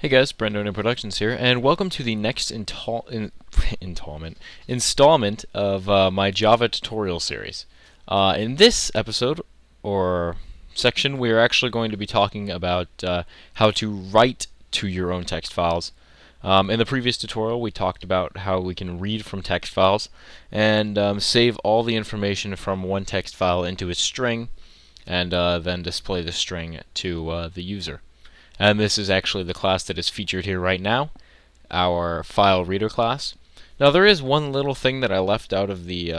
Hey guys, Brendan Productions here, and welcome to the next installment of my Java tutorial series. In this episode, or section, we are actually going to be talking about how to write to your own text files. In the previous tutorial, we talked about how we can read from text files and save all the information from one text file into a string, and then display the string to the user. And this is actually the class that is featured here right now, our file reader class. Now there is one little thing that I left out of the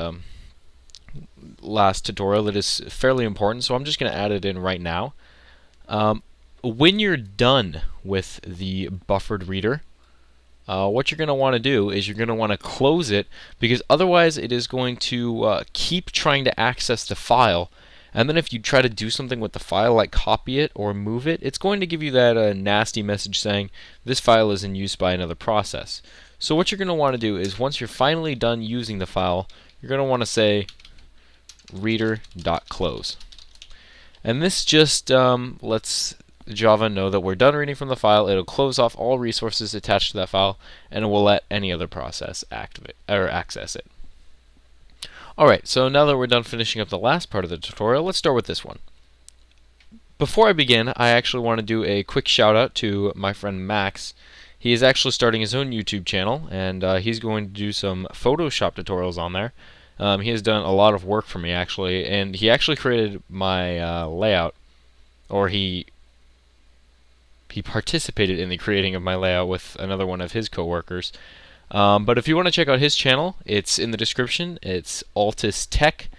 last tutorial that is fairly important, so I'm just going to add it in right now. When you're done with the buffered reader, what you're going to want to do is you're going to want to close it, because otherwise it is going to keep trying to access the file. And then if you try to do something with the file, like copy it or move it, it's going to give you that nasty message saying this file is in use by another process. So what you're going to want to do is once you're finally done using the file, you're going to want to say reader.close. And this just lets Java know that we're done reading from the file. It'll close off all resources attached to that file, and it will let any other process activate or access it. Alright, so now that we're done finishing up the last part of the tutorial, let's start with this one. Before I begin, I actually want to do a quick shout out to my friend Max. He is actually starting his own YouTube channel, and he's going to do some Photoshop tutorials on there. He has done a lot of work for me, actually, and he actually created my layout, or he participated in the creating of my layout with another one of his coworkers. But if you want to check out his channel, it's in the description. It's Altus Tech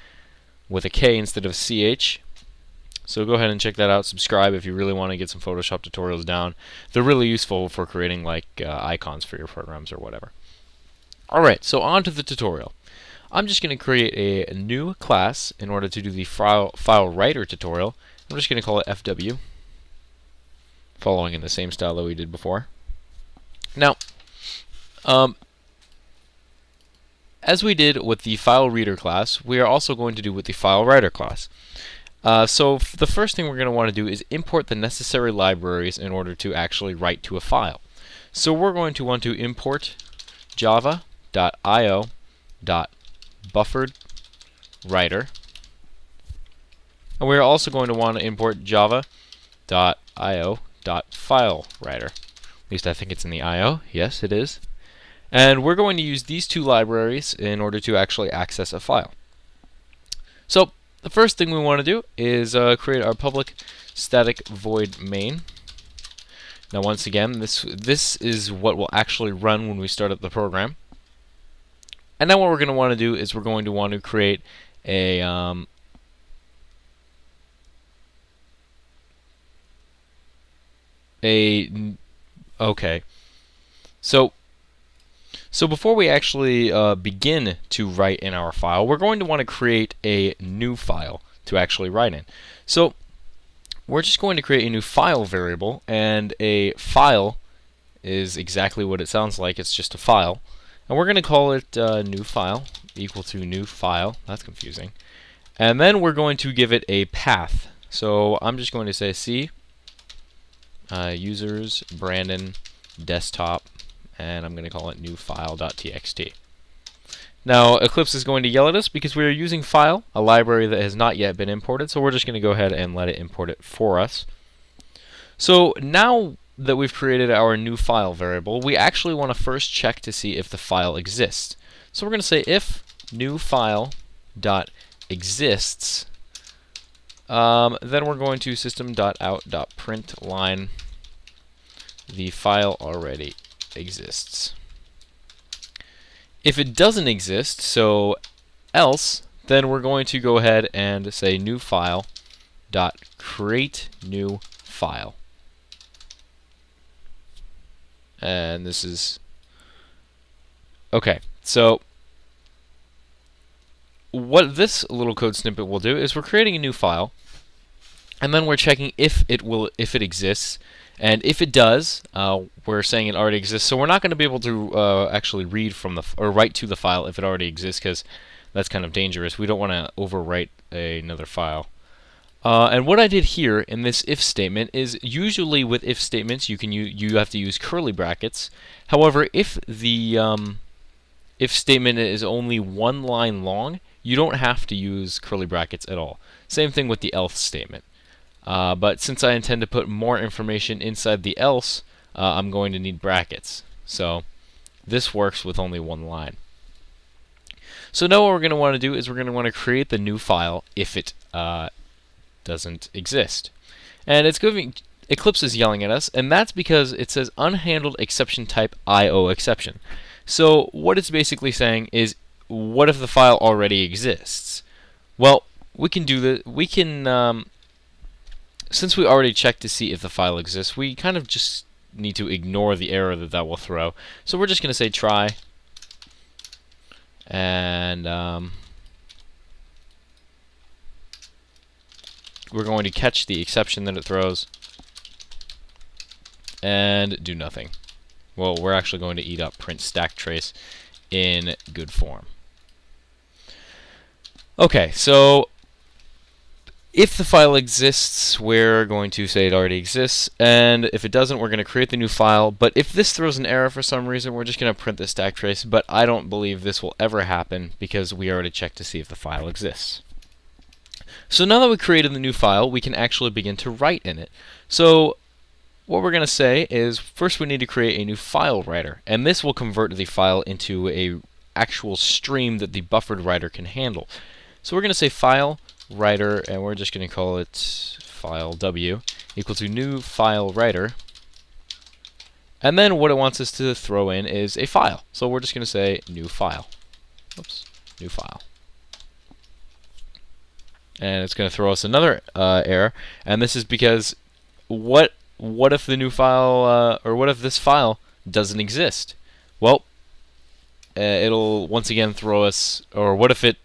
with a K instead of CH. So go ahead and check that out. Subscribe if you really want to get some Photoshop tutorials down. They're really useful for creating like icons for your programs or whatever. Alright, so on to the tutorial. I'm just going to create a new class in order to do the file writer tutorial. I'm just going to call it FW, following in the same style that we did before. Now, as we did with the file reader class, we are also going to do with the file writer class. So the first thing we're going to want to do is import the necessary libraries in order to actually write to a file. So we're going to want to import java.io.bufferedWriter, and we're also going to want to import java.io.filewriter. At least I think it's in the IO. Yes, it is. And we're going to use these two libraries in order to actually access a file. So the first thing we want to do is create our public static void main. Now once again, this is what will actually run when we start up the program. And now what we're going to want to do is we're going to want to create a okay. So before we actually begin to write in our file, we're going to want to create a new file to actually write in. So we're just going to create a new file variable, and a file is exactly what it sounds like. It's just a file. And we're going to call it new file equal to new file. That's confusing. And then we're going to give it a path. So I'm just going to say C users Brandon desktop, and I'm going to call it newfile.txt. Now Eclipse is going to yell at us because we are using file, a library that has not yet been imported, so we're just going to go ahead and let it import it for us. So now that we've created our new file variable, we actually want to first check to see if the file exists. So we're going to say if new file.exists, then we're going to system.out.println the file already exists. If it doesn't exist, so else, then we're going to go ahead and say new file dot create new file. And this is okay. So what this little code snippet will do is we're creating a new file, and then we're checking if it exists. And if it does, we're saying it already exists. So we're not going to be able to actually read from or write to the file if it already exists, because that's kind of dangerous. We don't want to overwrite another file. And what I did here in this if statement is usually with if statements you have to use curly brackets. However, if the if statement is only one line long, you don't have to use curly brackets at all. Same thing with the else statement. But since I intend to put more information inside the else, I'm going to need brackets. So this works with only one line. So now what we're going to want to do is we're going to want to create the new file if it doesn't exist. And it's going Eclipse is yelling at us, and that's because it says unhandled exception type IO exception. So what it's basically saying is, what if the file already exists? Well, we can do that. We can, since we already checked to see if the file exists, we kind of just need to ignore the error that will throw. So we're just going to say try, and we're going to catch the exception that it throws and do nothing. Well, we're actually going to eat up print stack trace in good form. Okay, so if the file exists, we're going to say it already exists, and if it doesn't, we're going to create the new file. But if this throws an error for some reason, we're just going to print the stack trace, but I don't believe this will ever happen because we already checked to see if the file exists. So now that we created the new file, we can actually begin to write in it. So what we're going to say is, first we need to create a new file writer, and this will convert the file into a actual stream that the buffered writer can handle. So we're going to say file writer, and we're just going to call it file w equal to new file writer. And then what it wants us to throw in is a file. So we're just going to say new file. Oops, new file. And it's going to throw us another error, and this is because what if the new file, or what if this file doesn't exist? Well, it'll once again throw us, or what if it,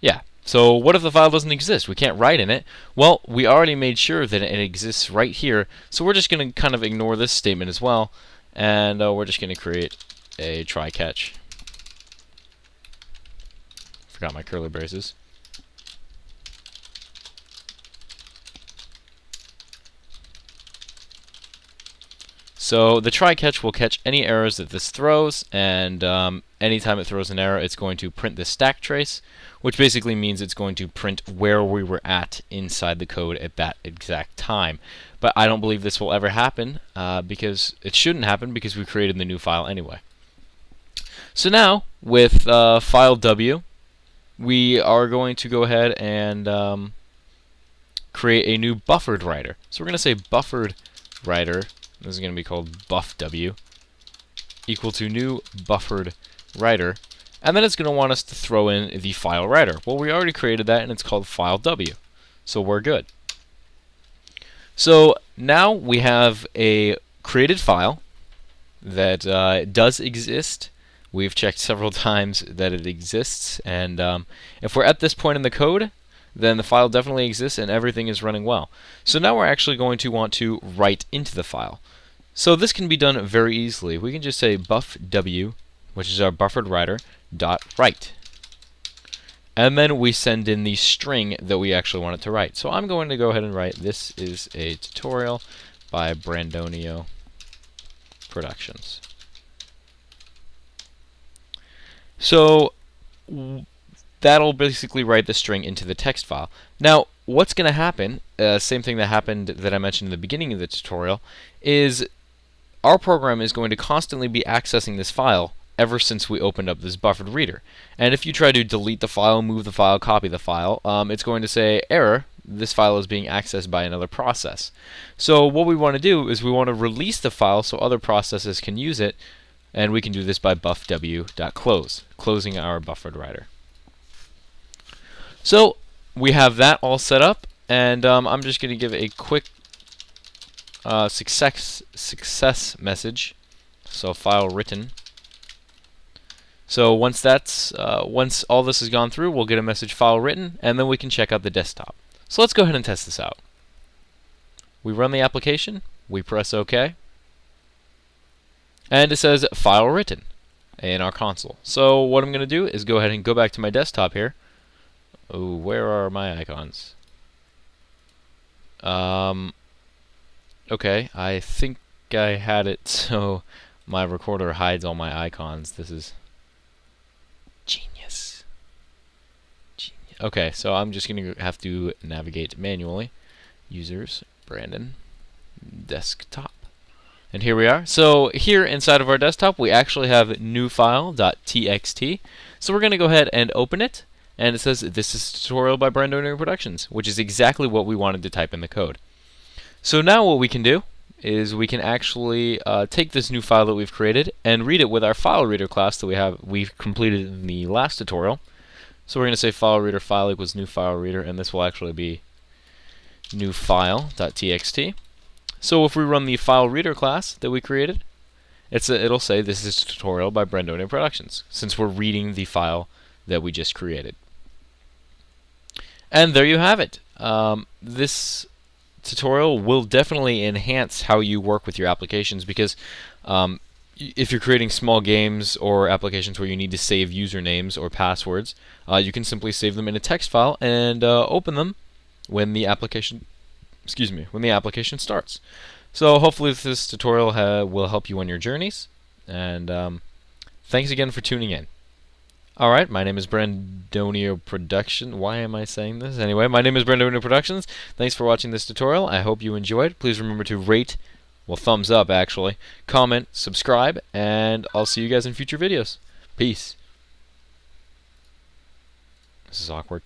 yeah, so what if the file doesn't exist? We can't write in it. Well, we already made sure that it exists right here, so we're just going to kind of ignore this statement as well, and we're just going to create a try catch. Forgot my curly braces. So the try catch will catch any errors that this throws, and anytime it throws an error, it's going to print the stack trace, which basically means it's going to print where we were at inside the code at that exact time. But I don't believe this will ever happen, because it shouldn't happen because we created the new file anyway. So now, with file w, we are going to go ahead and create a new buffered writer. So we're going to say buffered writer, this is going to be called buff w, equal to new buffered writer, and then it's going to want us to throw in the file writer. Well, we already created that, and it's called file w, so we're good. So now we have a created file that does exist. We've checked several times that it exists, and if we're at this point in the code, then the file definitely exists and everything is running well. So now we're actually going to want to write into the file. So this can be done very easily. We can just say buff w, which is our buffered writer, dot write. And then we send in the string that we actually want it to write. So I'm going to go ahead and write, this is a tutorial by Brandonio Productions. So that'll basically write the string into the text file. Now, what's going to happen, same thing that happened that I mentioned in the beginning of the tutorial, is our program is going to constantly be accessing this file ever since we opened up this buffered reader. And if you try to delete the file, move the file, copy the file, it's going to say, error, this file is being accessed by another process. So what we want to do is we want to release the file so other processes can use it, and we can do this by buffw.close, closing our buffered writer. So we have that all set up, and I'm just going to give a quick success message. So file written. So once all this has gone through, we'll get a message file written, and then we can check out the desktop. So let's go ahead and test this out. We run the application, we press OK, and it says file written. in our console. So what I'm going to do is go ahead and go back to my desktop here. Oh, where are my icons? Okay, I think I had it so my recorder hides all my icons. This is genius. Okay, so I'm just going to have to navigate manually. Users, Brandon, desktop. And here we are. So here inside of our desktop, we actually have new file.txt. So we're going to go ahead and open it. And it says, this is a tutorial by Brandonian Productions, which is exactly what we wanted to type in the code. So now what we can do is we can actually take this new file that we've created and read it with our file reader class that we've completed in the last tutorial. So we're going to say file reader file equals new file reader, and this will actually be new file.txt. So if we run the file reader class that we created, it'll say this is a tutorial by Brandonian Productions, since we're reading the file that we just created. And there you have it. This tutorial will definitely enhance how you work with your applications, because if you're creating small games or applications where you need to save usernames or passwords, you can simply save them in a text file and open them when the application starts. So hopefully this tutorial will help you on your journeys, and thanks again for tuning in. Alright, my name is Brandonio Production. Why am I saying this? Anyway, my name is Brandonio Productions. Thanks for watching this tutorial. I hope you enjoyed. Please remember to rate, well, thumbs up actually, comment, subscribe, and I'll see you guys in future videos. Peace. This is awkward.